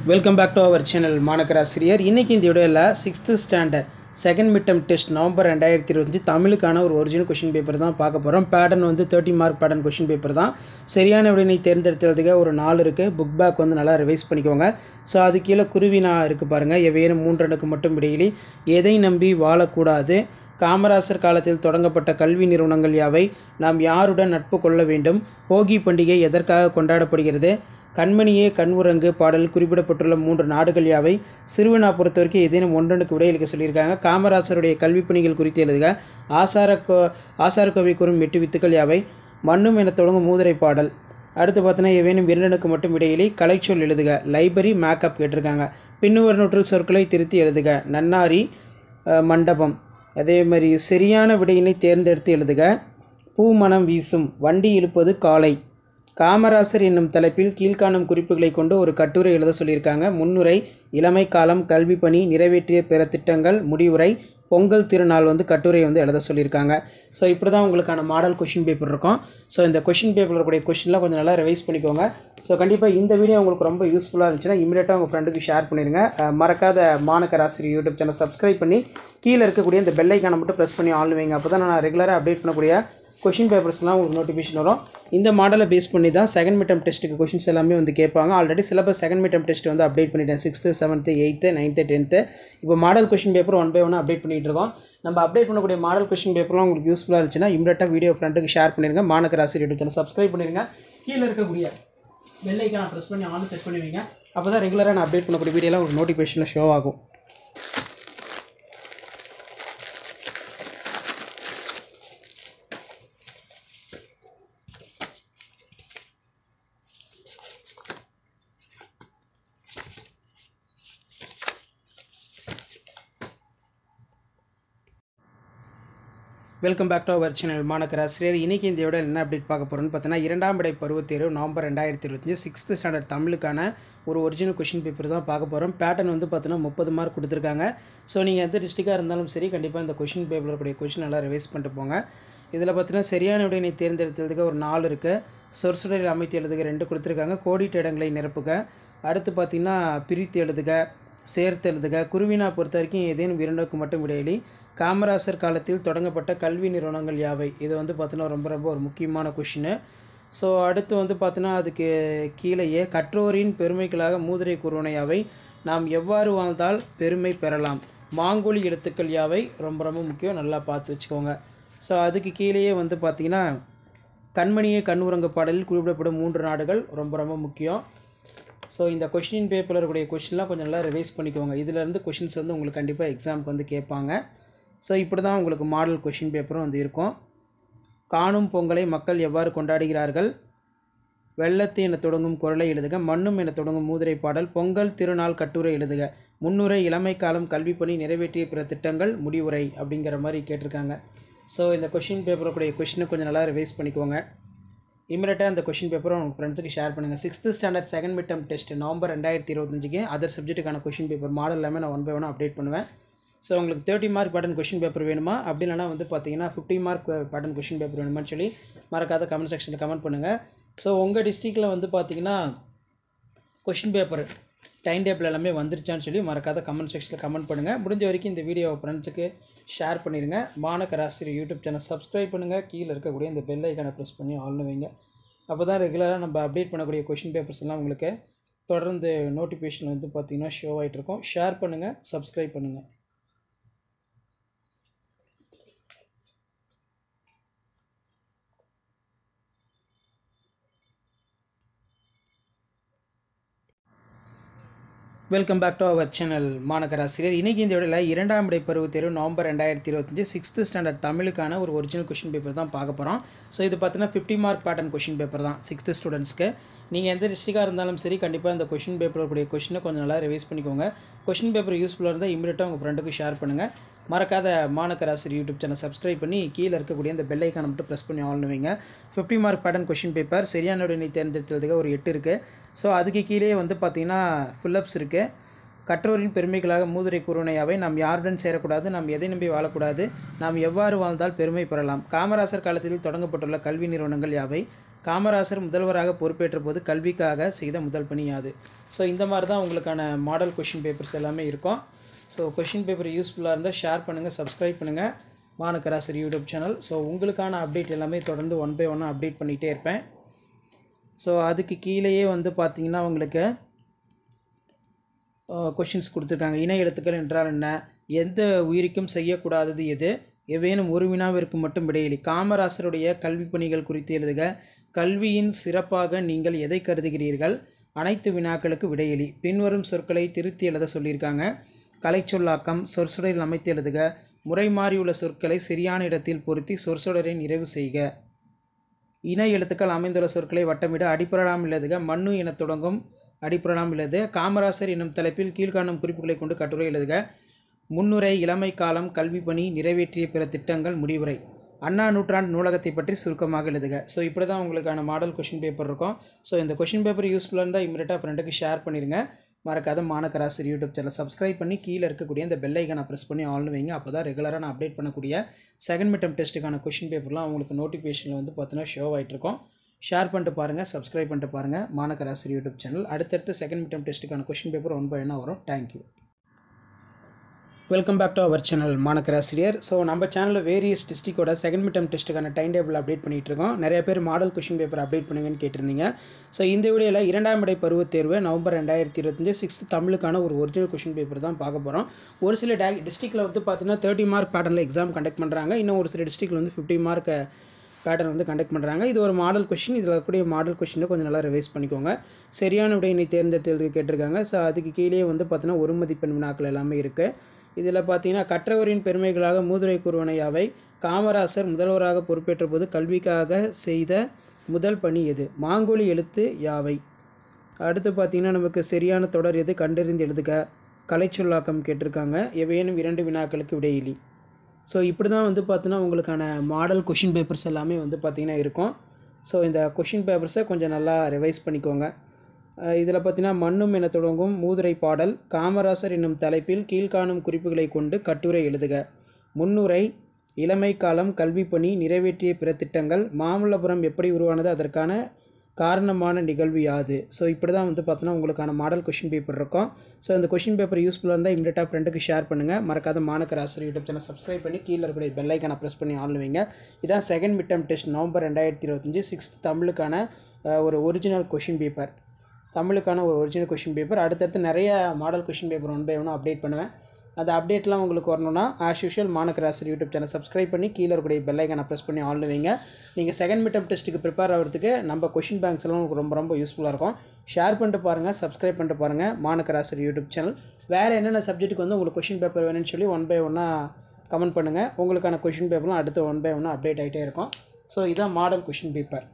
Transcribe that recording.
Welcome back to our channel மாணக்கராசிரியர். இன்றைக்கி இந்த வீடியோவில் 6th standard second mid term test November 2025 தமிழுக்கான ஒரு ஒரிஜினல் கொஷின் பேப்பர் தான் பார்க்க போகிறோம். பேட்டர்ன் வந்து 30 மார்க் பேட்டர்ன் கொஷின் பேப்பர் தான். சரியான விடையை தேர்ந்தெடுத்ததுக்கு ஒரு 4 இருக்குது. புக் பேக் வந்து நல்லா ரிவைஸ் பண்ணிக்கோங்க. ஸோ அது கீழே குருவினா இருக்குது பாருங்கள். எவ்வேறும் 3 அடுக்கு மட்டும் இடையிலி எதை நம்பி வாழக்கூடாது, காமராசர் காலத்தில் தொடங்கப்பட்ட கல்வி நிறுவனங்கள் யாவை, நாம் யாருடன் நட்பு கொள்ள வேண்டும், போகி பண்டிகை எதற்காக கொண்டாடப்படுகிறது, கண்மணியே கண்வுரங்கு பாடல் குறிப்பிடப்பட்டுள்ள 3 நாடுகள் யாவை, சிறுவனா பொறுத்த வரைக்கும் ஏதேனும் ஒன்றனுக்கு விடையளிக்க சொல்லியிருக்காங்க. காமராசருடைய கல்வி பணிகள் குறித்து எழுதுக. ஆசாரக்கோவை கூறும் 8 வித்துக்கள் யாவை, மண்ணும் என தொடங்கும் மூதுரை பாடல். அடுத்து பார்த்தோன்னா ஏவேனும் 2 மட்டும் இடையிலி கலைச்சொல் எழுதுக. லைப்ரரி மேக்கப் கேட்டிருக்காங்க. பின்னுவர் நூற்றில் சொற்களை திருத்தி எழுதுக. நன்னாரி மண்டபம். அதே மாதிரி சரியான விடையினை தேர்ந்தெடுத்து எழுதுக. பூமணம் வீசும், வண்டி இழுப்பது காலை. காமராசர் என்னும் தலைப்பில் கீழ்காணும் குறிப்புகளை கொண்டு ஒரு கட்டுரை எழுத சொல்லியிருக்காங்க. முன்னுரை, இளமை காலம், கல்வி பணி, நிறைவேற்றிய பிற திட்டங்கள், முடிவுரை, பொங்கல் திருநாள் வந்து கட்டுரை வந்து எழுத சொல்லியிருக்காங்க. ஸோ இப்படி தான் உங்களுக்கான மாடல் கொஷின் பேப்பர் இருக்கும். ஸோ இந்த கொஷின் பேப்பரில் கூடிய கொஷின்லாம் கொஞ்சம் நல்லா ரிவைஸ் பண்ணிக்கோங்க. ஸோ கண்டிப்பாக இந்த வீடியோ உங்களுக்கு ரொம்ப யூஸ்ஃபுல்லாக இருந்துச்சுன்னா இமீடியட்டாக உங்கள் ஃப்ரெண்டுக்கு ஷேர் பண்ணிடுங்க. மறக்காத மாணக்கராசிரியர் யூடியூப் சேனல் சப்ஸ்கிரைப் பண்ணி கீழே இருக்கக்கூடிய இந்த பெல் ஐக்கானை மட்டும் ப்ரெஸ் பண்ணி ஆன் வைங்க. அப்போ தான் நான் ரெகுலராக அப்டேட் பண்ணக்கூடிய கொஷின் பேப்பர்ஸ்லாம் உங்களுக்கு நோட்டிஃபிகேஷன் வரும். இந்த மாடலை பேஸ் பண்ணி தான் செகண்ட் மிட் டெர்ம் டெஸ்ட்டுக்கு கொஷின்ஸ் எல்லாமே வந்து கேட்பாங்க. Already syllabus second mid term test வந்து அப்டேட் பண்ணிட்டேன். 6th 7th 8th 9th 10th. இப்போ model question paper 1 by 1 update பண்ணிட்டு இருக்கோம். நம்ம அப்டேட் பண்ணக்கூடிய மாடல் கொஷின் பேப்பர்லாம் உங்களுக்கு யூஸ்ஃபுல்லாக இருந்துச்சுன்னா இமீடியட்டாக வீடியோ ஃப்ரெண்டுக்கு ஷேர் பண்ணிடுங்க. மாணக்கராசிரியர் யூடியூப் சேனல் சப்ஸ்கிரைப் பண்ணிடுங்க. கீழே இருக்கக்கூடிய பெல் ஐக்கானை ப்ரெஸ் பண்ணி ஆன் செட் பண்ணுவீங்க. அப்போ தான் ரெகுலராக நான் அப்டேட் பண்ணக்கூடிய வீடியோலாம் உங்களுக்கு நோட்டிஃபிகேஷனில் ஷோ ஆகும். Welcome back to our channel மாணக்கராசிரியர். இன்றைக்கி இந்த வீடியோவில் என்ன அப்டேட் பார்க்க போகிறோன்னு பார்த்தீங்கன்னா, 2ஆம் விடை பருவத் தேர்வு நவம்பர் 2025 6th ஸ்டாண்டர்ட் தமிழுக்கான ஒரு ஒரிஜினல் கொஷின் பேப்பர் தான் பார்க்க போகிறோம். பேட்டர்ன் வந்து பார்த்தீங்கன்னா 30 மார்க் கொடுத்துருக்காங்க. ஸோ நீங்கள் எந்த டிஸ்ட்ரிக்டாக இருந்தாலும் சரி கண்டிப்பாக இந்த கொஷின் பேப்பரில் கூடிய கொஷின் நல்லா ரிவைஸ் பண்ணிட்டு போங்க. இதில் பார்த்தீங்கன்னா சரியான விடையினை தேர்ந்தெடுத்ததுக்கு ஒரு 4 இருக்குது. சொற்சுடரில் அமைத்து எழுதுக 2 கொடுத்துருக்காங்க. கோடிட்ட இடங்களை நிரப்புக. அடுத்து பார்த்திங்கன்னா பிரித்து எழுதுக, சேர்த்து எழுதுக. குருவினா பொறுத்த வரைக்கும் ஏதேனும் 2 மட்டும் இடையிலி காமராசர் காலத்தில் தொடங்கப்பட்ட கல்வி நிறுவனங்கள் யாவை. இது வந்து பார்த்தீங்கன்னா ரொம்ப ஒரு முக்கியமான கொஷின்னு. ஸோ அடுத்து வந்து பார்த்தீங்கன்னா அதுக்கு கீழேயே கற்றோரின் பெருமைகளாக மூதுரை கூறுவன யாவை, நாம் எவ்வாறு வாழ்ந்தால் பெருமை பெறலாம், மாங்கோலி எழுத்துக்கள் யாவை ரொம்ப முக்கியம், நல்லா பார்த்து வச்சுக்கோங்க. ஸோ அதுக்கு கீழேயே வந்து பார்த்திங்கன்னா கண்மணியே கண்ணுரங்க பாடலில் குறிப்பிடப்படும் 3 நாடுகள் ரொம்ப முக்கியம். ஸோ இந்த கொஷின் பேப்பரில் இருக்கக்கூடிய கொஷின்லாம் கொஞ்சம் நல்லா ரிவைஸ் பண்ணிக்கோங்க. இதிலேருந்து கொஷின்ஸ் வந்து உங்களுக்கு கண்டிப்பாக எக்ஸாமுக்கு வந்து கேட்பாங்க. ஸோ இப்படி தான் உங்களுக்கு மாடல் கொஷின் பேப்பரும் வந்து இருக்கும். காணும் பொங்கலை மக்கள் எவ்வாறு கொண்டாடுகிறார்கள், வெள்ளத்து என தொடங்கும் குறளை எழுதுக. மண்ணும் என தொடங்கும் மூதுரை பாடல். பொங்கல் திருநாள் கட்டுரை எழுதுக. முன்னுரை, இளமை காலம், கல்வி பணி, நிறைவேற்றிய பிற திட்டங்கள், முடிவுரை அப்படிங்கிற மாதிரி கேட்டிருக்காங்க. ஸோ இந்த கொஷின் பேப்பருடைய கொஷினை கொஞ்சம் நல்லா ரிவைஸ் பண்ணிக்கோங்க. இமீடியட்டாக அந்த கொஷின் பேப்பரை உங்கள் ஃப்ரெண்ட்ஸுக்கு ஷேர் பண்ணுங்கள். 6th standard second mid term test November 2025 other சப்ஜெக்ட்டுக்கான கொஷின் பேப்பர் மாடல் எல்லாமே நான் 1 by 1 அப்டேட் பண்ணுவேன். ஸோ உங்களுக்கு 30 மார்க் பேட்டர்ன் கொஷின் பேப்பர் வேணுமா, அப்படி இல்லைனா வந்து பார்த்தீங்கன்னா 50 மார்க் பேட்டர்ன் கொஷின் பேப்பர் வேணுமான்னு சொல்லி மறக்காத கமெண்ட் செக்ஷனில் கமெண்ட் பண்ணுங்கள். ஸோ உங்கள் டிஸ்ட்ரிக்டில் வந்து பார்த்தீங்கன்னா கொஷின் பேப்பர் டைம் டேபிள் எல்லாமே வந்துருச்சான்னு சொல்லி மறக்காத கமெண்ட் செக்ஷனில் கமெண்ட் பண்ணுங்கள். முடிஞ்ச வரைக்கும் இந்த வீடியோ ஃப்ரெண்ட்ஸுக்கு ஷேர் பண்ணிடுங்க. மாணக்கராசிரியர் யூடியூப் சேனல் சப்ஸ்கிரைப் பண்ணுங்கள். கீழே இருக்கக்கூடிய இந்த பெல் ஐக்கானை ப்ரெஸ் பண்ணி ஆல்னு வைங்க. அப்போ தான் ரெகுலராக நம்ம அப்டேட் பண்ணக்கூடிய கொஷின் பேப்பர்ஸ் எல்லாம் உங்களுக்கு தொடர்ந்து நோட்டிஃபிகேஷன் வந்து பார்த்திங்கன்னா ஷோ ஆகிட்ருக்கோம். ஷேர் பண்ணுங்கள், சப்ஸ்கிரைப் பண்ணுங்கள். Welcome back to our channel மாணக்கராசிரியர். இன்றைக்கி இந்த வீடியோவில் 2ஆம் விடை பருவத் தேர்வு நவம்பர் 2025 6th ஸ்டாண்டர்ட் தமிழுக்கான ஒரு ஒரிஜினல் கொஷின் பேப்பர் தான் பார்க்க போகிறோம். ஸோ இது பார்த்தீங்கன்னா 50 மார்க் பேட்டர்ன் கொஷின் பேப்பர் தான் 6th ஸ்டூடெண்ட்ஸ்க்கு. நீங்கள் எந்த டிஸ்ட்ரிக்டாக இருந்தாலும் சரி கண்டிப்பாக இந்த கொஷின் பேப்பருடைய கொஷினை கொஞ்சம் நல்லா ரிவைஸ் பண்ணிக்கோங்க. கொஷின் பேப்பர் யூஸ்ஃபுல்லாக இருந்தால் இமீடியட்டாக உங்கள் ஃப்ரெண்டுக்கு ஷேர் பண்ணுங்கள். மறக்காத மாணக்கராசிரியர் யூடியூப் சேனல் சப்ஸ்கிரைப் பண்ணி கீழே இருக்கக்கூடிய இந்த பெல் ஐக்கானை மட்டும் ப்ரெஸ் பண்ணி ஆன் வைங்க. 50 மார்க் பேட்டர்ன் கொஷின் பேப்பர் சரியான விடையினை தேர்ந்தெடுத்ததுக்கு ஒரு 8 இருக்குது. ஸோ அதுக்கு கீழே வந்து பார்த்திங்கன்னா ஃபில்லப்ஸ் இருக்குது. கற்றோரின் பெருமைகளாக மூதுரை கூறுவன யாவை. நாம் யாருடன் சேரக்கூடாது, நாம் எதை நம்பி வாழக்கூடாது, நாம் எவ்வாறு வாழ்ந்தால் பெருமை பெறலாம். காமராசர் காலத்தில் தொடங்கப்பட்டுள்ள கல்வி நிறுவனங்கள் யாவை. காமராசர் முதல்வராக பொறுப்பேற்ற போது கல்விக்காக செய்த முதல் பணி யாது. ஸோ இந்த மாதிரி தான் உங்களுக்கான மாடல் கொஷின் பேப்பர்ஸ் எல்லாமே இருக்கும். ஸோ கொஷின் பேப்பர் யூஸ்ஃபுல்லாக இருந்தால் ஷேர் பண்ணுங்கள், சப்ஸ்கிரைப் பண்ணுங்கள் மாணக்கராசர் யூடியூப் சேனல். ஸோ உங்களுக்கான அப்டேட் எல்லாமே தொடர்ந்து 1 by 1 அப்டேட் பண்ணிகிட்டே இருப்பேன். ஸோ அதுக்கு கீழேயே வந்து பார்த்திங்கன்னா உங்களுக்கு கொஷின்ஸ் கொடுத்துருக்காங்க. இணை எழுத்துக்கள் என்றால் என்ன, எந்த உயிருக்கும் செய்யக்கூடாதது எது, எவேனும் ஒரு வினாவிற்கு மட்டும் விடையளி. காமராசருடைய கல்வி பணிகள் குறித்து எழுதுக. கல்வியின் சிறப்பாக நீங்கள் எதை கருதுகிறீர்கள், அனைத்து வினாக்களுக்கு விடையளி. பின்வரும் சொற்களை திருத்தி எழுத சொல்லியிருக்காங்க. கலைச்சொல்லாக்கம், சொற்சொடரில் அமைத்து எழுதுக. முறை மாறியுள்ள சொற்களை சரியான இடத்தில் பொருத்தி சொற்சொடரை நிறைவு செய்க. இணை எழுத்துக்கள் அமைந்துள்ள சொற்களை வட்டமிட. அடிப்படலாம் எழுதுக. மண்ணு என தொடங்கும் அடிப்படலாம் எழுது. காமராசர் என்னும் தலைப்பில் கீழ்காணும் குறிப்புகளை கொண்டு கட்டுரை எழுதுக. முன்னுரை, இளமை காலம், கல்வி பணி, நிறைவேற்றிய பிற திட்டங்கள், முடிவுரை. அண்ணா நூற்றாண்டு நூலகத்தை பற்றி சுருக்கமாக எழுதுக. ஸோ இப்படி தான் உங்களுக்கான மாடல் கொஷின் பேப்பர் இருக்கும். ஸோ இந்த கொஷின் பேப்பர் யூஸ்ஃபுல்லாக இருந்தால் இமீடியட்டாக ஃப்ரெண்டுக்கு ஷேர் பண்ணிடுங்க. மறக்காத மாணக்கராசர் யூடியூப் சேனல் சப்ஸ்கிரைப் பண்ணி கீழே இருக்கக்கூடிய இந்த பெல் ஐக்கானை ப்ரெஸ் பண்ணி ஆல்னு வைங்க. அப்போ தான் ரெகுலராக நான் அப்டேட் பண்ணக்கூடிய செகண்ட் மிட் டெர்ம் டெஸ்ட்டுக்கான கொஷின் பேப்பர்லாம் உங்களுக்கு நோட்டிஃபிகேஷனில் வந்து பார்த்தீங்கன்னா ஷோ ஆகிட்ருக்கும். ஷேர் பண்ணிட்டு பாருங்கள், சப்ஸ்கிரைப் பண்ணிட்டு பாருங்கள் மாணக்கராசர் யூடியூப் சேனல். அடுத்தடுத்து செகண்ட் மிட் டெர்ம் டெஸ்ட்டுக்கான கொஷின் பேப்பர் 1 by 1 வரும். Thank you. Welcome back to our channel Manakkarasiriyar. So நம்ம சேனலில் வேரியஸ் டிஸ்ட்ரிக்டோட செகண்ட் மிட் டெர்ம் டெஸ்ட்டுக்கான டைம் டேபிள் அப்டேட் பண்ணிகிட்டு இருக்கோம். நிறைய பேர் மாடல் கொஷின் பேப்பர் அப்டேட் பண்ணுங்கன்னு கேட்டிருந்தீங்க. ஸோ இந்த வீடியோவில் 2ஆம் இடை பருவத் தேர்வு நவம்பர் 2025 6th தமிழுக்கான ஒரு ஒரிஜினல் கொஷின் பேப்பர் தான் பார்க்க போகிறோம். ஒரு சில டிஸ்ட்ரிக்டில் வந்து பார்த்தீங்கன்னா 30 மார்க் பேட்டர்னில் எக்ஸாம் கண்டக்ட் பண்ணுறாங்க. இன்னும் ஒரு சில டிஸ்ட்ரிக்டில் வந்து 50 மார்க் பேட்டர்ன் வந்து கண்டக்ட் பண்ணுறாங்க. இது ஒரு மாடல் கொஷின். இதில் இருக்கக்கூடிய மாடல் கொஷினை கொஞ்சம் நல்லா ரிவைஸ் பண்ணிக்கோங்க. சரியான விடையினை தேர்ந்தெடுத்து கேட்டிருக்காங்க. ஸோ அதுக்கு கீழே வந்து பார்த்தீங்கன்னா ஒரு மதிப்பெண் வினாக்கள் எல்லாமே இருக்குது. இதில் பார்த்தீங்கன்னா கற்றவரின் பெருமைகளாக மூதுரை கூறுவன யாவை. காமராசர் முதல்வராக பொறுப்பேற்ற போது கல்விக்காக செய்த முதல் பணி எது. மாங்கோலி எழுத்து யாவை. அடுத்து பார்த்திங்கன்னா நமக்கு சரியான தொடர் எது, கண்டறிந்து எழுதுக. கலைச்சொல்லாக்கம் கேட்டிருக்காங்க. எவையேனும் 2 வினாக்களுக்கு விடையிலி. ஸோ இப்படி தான் வந்து பார்த்தீங்கன்னா உங்களுக்கான மாடல் கொஷின் பேப்பர்ஸ் எல்லாமே வந்து பார்த்திங்கன்னா இருக்கும். ஸோ இந்த கொஷின் பேப்பர்ஸை கொஞ்சம் நல்லா ரிவைஸ் பண்ணிக்கோங்க. இதில் பார்த்தீங்கன்னா மண்ணும் என தொடங்கும் மூதுரை பாடல். காமராசர் என்னும் தலைப்பில் கீழ்காணும் குறிப்புகளை கொண்டு கட்டுரை எழுதுக. முன்னுரை, இளமை காலம், கல்வி பணி, நிறைவேற்றிய பிற திட்டங்கள், மாமல்லபுரம் எப்படி உருவானது, அதற்கான காரணமான நிகழ்வு யாது. ஸோ இப்படி தான் வந்து பார்த்தோன்னா உங்களுக்கான மாடல் கொஷின் பேப்பர் இருக்கும். ஸோ இந்த கொஷின் பேப்பர் யூஸ்ஃபுல்லாக இருந்தால் இமீடியட்டாக ஃப்ரெண்டுக்கு ஷேர் பண்ணுங்கள். மறக்காத மாணக்கராசர் யூடியூப் சேனல் சப்ஸ்கிரைப் பண்ணி கீழே இருக்கக்கூடிய பெல் ஐக்கானை ப்ரெஸ் பண்ணி ஆன் வைங்க. இதான் second mid term test November 2025 6th தமிழுக்கான ஒரு ஒரிஜினல் கொஷின் பேப்பர். தமிழுக்கான ஒரு ஒரிஜினல் கொஷின் பேப்பர். அடுத்தடுத்து நிறைய model question paper 1 by 1 update பண்ணுவேன். அந்த அப்டேட்லாம் உங்களுக்கு வரணும்னா as usual Manakkarasar YouTube channel subscribe பண்ணி கீழே இருக்கக்கூடிய பெல் ஐக்கானை ப்ரெஸ் பண்ணி ஆன் வைங்க. நீங்கள் செகண்ட் மிட் டெர்ம் டெஸ்ட்டுக்கு ப்ரிப்பேர் ஆகிறதுக்கு நம்ம கொஷின் பேங்க்ஸ் எல்லாம் உங்களுக்கு ரொம்ப யூஸ்ஃபுல்லாக இருக்கும். ஷேர் பண்ணிட்டு பாருங்கள், சப்ஸ்கிரைப் பண்ணிட்டு பாருங்கள் மாணக்கராசர் யூடியூப் சேனல். வேறு என்னென்ன சப்ஜெக்ட்டுக்கு வந்து உங்களுக்கு கொஷின் பேப்பர் வேணும்னு சொல்லி 1 by 1 கமெண்ட் பண்ணுங்கள். உங்களுக்கான கொஷின் பேப்பர்லாம் அடுத்து 1 by 1 அப்டேட் ஆகிட்டே இருக்கும். ஸோ இதான் மாடல் கொஷின் பேப்பர்.